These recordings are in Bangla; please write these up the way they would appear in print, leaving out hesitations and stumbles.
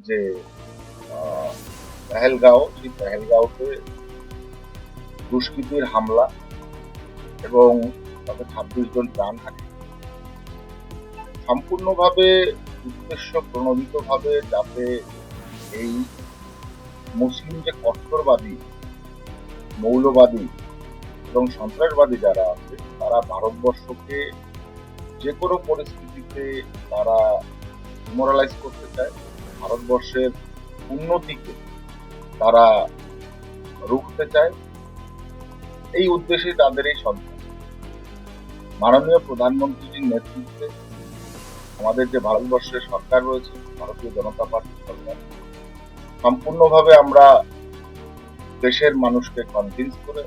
যে পেহেলগাঁও, সেই পেহেলগাঁওতে দুষ্কৃতীর হামলা এবং তাতে 26 জন প্রাণ হারায়। সম্পূর্ণভাবে উদ্দেশ্য প্রণোদিতভাবে যাতে এই মুসলিম যে কট্টরবাদী, মৌলবাদী এবং সন্ত্রাসবাদী যারা আছে তারা ভারতবর্ষকে যে কোনো পরিস্থিতিতে তারা ডিমোরালাইজ করতে চায়, ভারতবর্ষের উন্নতিকে তারা রুখতে চায়। এই উদ্দেশ্যে তাদের এই সন্ত্রাস। মাননীয় প্রধানমন্ত্রীর নেতৃত্বে আমাদের যে ভারতবর্ষের সরকার রয়েছে, ভারতীয় জনতা পার্টি সরকার, সম্পূর্ণভাবে আমরা দেশের মানুষকে কনভিন্স করে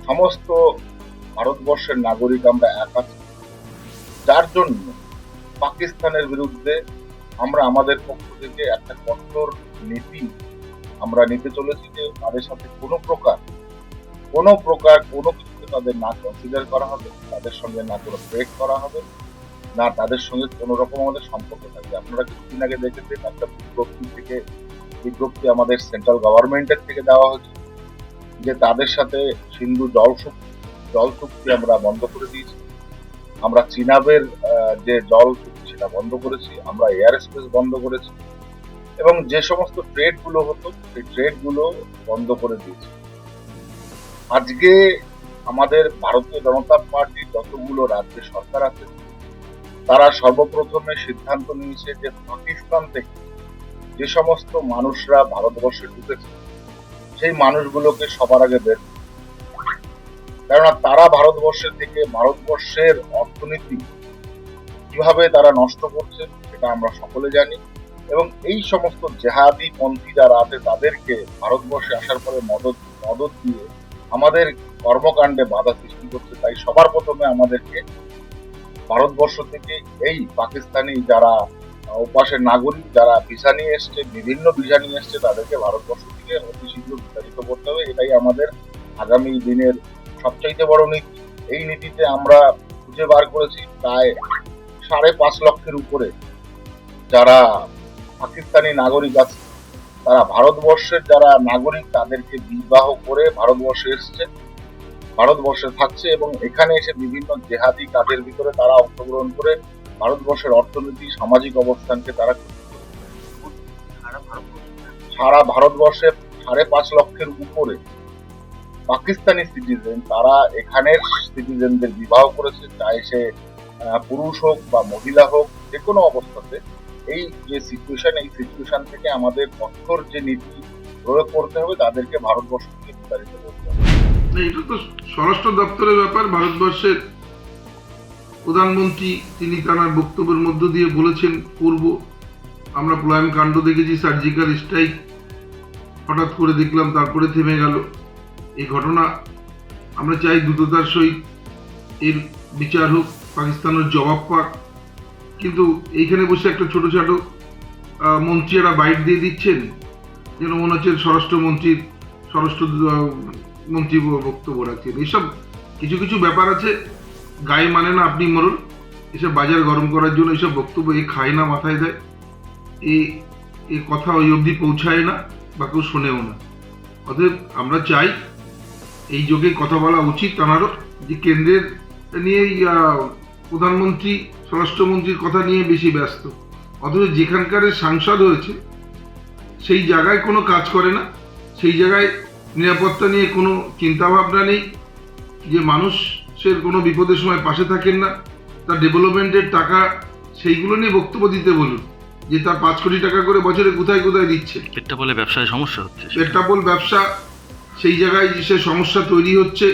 সমস্ত ভারতবর্ষের নাগরিক আমরা এক আছি, যার জন্য পাকিস্তানের বিরুদ্ধে আমরা আমাদের পক্ষ থেকে একটা কঠোর নীতি আমরা নিতে চলেছি যে তাদের সাথে কোনো প্রকার কোনো কিছুকে তাদের না কনসিডার করা হবে, তাদের সঙ্গে না কোনো ট্রেড করা হবে, না তাদের সঙ্গে কোনো রকম আমাদের সম্পর্ক থাকবে। আপনারা কিছুদিন আগে দেখেছেন একটা বিজ্ঞপ্তি আমাদের সেন্ট্রাল গভর্নমেন্টের থেকে দেওয়া হয়েছে যে তাদের সাথে সিন্ধু জল চুক্তি আমরা বন্ধ করে দিয়েছি, আমরা চিনাবের যে জল চুক্তি সেটা বন্ধ করেছি, আমরা এয়ার স্পেস বন্ধ করেছি এবং যে সমস্ত ট্রেড গুলো হতো সেই ট্রেড গুলো বন্ধ করে দিয়েছি। আজকে আমাদের ভারতীয় জনতা পার্টির যতগুলো রাজ্যের সরকার আছে তারা সর্বপ্রথমে সিদ্ধান্ত নিয়েছে যে পাকিস্তান থেকে যে সমস্ত মানুষরা ভারতবর্ষে ঢুকেছে সেই মানুষগুলোকে সবার আগে বের, কেননা তারা ভারতবর্ষের থেকে ভারতবর্ষের অর্থনীতি কিভাবে তারা নষ্ট করছে সেটা আমরা সকলে জানি এবং এই সমস্ত জেহাদি পন্থী যারা আছে তাদেরকে ভারতবর্ষে আসার পরে মদত দিয়ে আমাদের কর্মকাণ্ডে বাধা সৃষ্টি করছে। তাই সবার প্রথমে আমাদেরকে ভারতবর্ষ থেকে এই পাকিস্তানি যারা ওপাশের নাগরিক যারা ভিসা নিয়ে এসছে, বিভিন্ন ভিসা নিয়ে এসছে, তাদেরকে ভারতবর্ষ থেকে অতি শীঘ্র বিতাড়িত করতে হবে। এটাই আমাদের আগামী দিনের সবচাইতে বড় নীতি। এই নীতিতে আমরা খুঁজে বার করেছি প্রায় 5.5 লক্ষের উপরে যারা পাকিস্তানি নাগরিক আছে, তারা ভারতবর্ষের যারা নাগরিক তাদেরকে বিবাহ করে ভারতবর্ষে এসছে, ভারতবর্ষে থাকছে এবং এখানে এসে বিভিন্ন জেহাদি কাজের ভিতরে তারা অংশগ্রহণ করে ভারতবর্ষের অর্থনীতি, সামাজিক অবস্থানকে তারা সারা ভারতবর্ষে 5.5 লক্ষের উপরে পাকিস্তানি সিটিজেন তারা এখানের সিটিজেনদের বিবাহ করেছে, চাই সে পুরুষ হোক বা মহিলা হোক, যে কোনো অবস্থাতে। এই যে সিচুয়েশন থেকে আমাদের কঠোর যে নীতি প্রয়োগ করতে হবে, তাদেরকে ভারতবর্ষ থেকে বিতাড়িত করতে হবে। এটা তো স্বরাষ্ট্র দপ্তরের ব্যাপার। ভারতবর্ষের প্রধানমন্ত্রী তিনি তার বক্তব্যের মধ্য দিয়ে বলেছেন করব। আমরা প্লয়ন কাণ্ড দেখেছি, সার্জিক্যাল স্ট্রাইক হঠাৎ করে দেখলাম, তারপরে থেমে গেল। এই ঘটনা আমরা চাই দ্রুততার সহিত এর বিচার হোক, পাকিস্তানের জবাব পাক। কিন্তু এইখানে বসে একটা ছোট মন্ত্রীরা বাইট দিয়ে দিচ্ছেন, যেন মনে হচ্ছে স্বরাষ্ট্রমন্ত্রী বক্তব্য রাখছেন। এইসব কিছু ব্যাপার আছে, গায়ে মানে না আপনি মরুন। এসব বাজার গরম করার জন্য এইসব বক্তব্য খায় না, মাথায় দেয়, এ কথা ওই অবধি পৌঁছায় না বা কেউ শোনেও না। অতএব আমরা চাই এই যোগে কথা বলা উচিত তাঁরও, যে কেন্দ্রের নিয়ে প্রধানমন্ত্রী স্বরাষ্ট্রমন্ত্রীর কথা নিয়ে বেশি ব্যস্ত, অথচ যেখানকার সাংসদ হয়েছে সেই জায়গায় কোনো কাজ করে না, সেই জায়গায় নিরাপত্তা নিয়ে কোনো চিন্তাভাবনা নেই, যে মানুষের কোনো বিপদের সময় পাশে থাকেন না, তার ডেভেলপমেন্টের টাকা সেইগুলো নিয়ে বক্তব্য দিতে বলুন, যে তার 5 কোটি টাকা করে বছরে কোথায় দিচ্ছে। পেট্রাপোলে ব্যবসায় সমস্যা হচ্ছে, পেট্রাপোল ব্যবসা, সেই জায়গায় যে সমস্যা তৈরি হচ্ছে,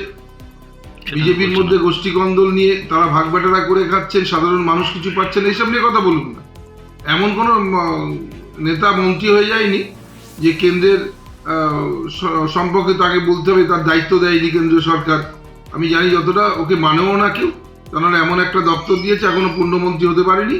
বিজেপির মধ্যে গোষ্ঠী কন্দল নিয়ে তারা ভাগ বাটারা করে খাচ্ছেন, সাধারণ মানুষ কিছু পাচ্ছেন, এইসব নিয়ে কথা বলুন না। এমন কোনো নেতা মন্ত্রী হয়ে যায়নি যে কেন্দ্রের সম্পর্কে তাকে বলতে হবে, তার দায়িত্ব দেয়নি কেন্দ্রীয় সরকার। আমি জানি যতটা ওকে মানেও না কেউ, কেননা এমন একটা দপ্তর দিয়েছে এখনো পূর্ণমন্ত্রী হতে পারেনি।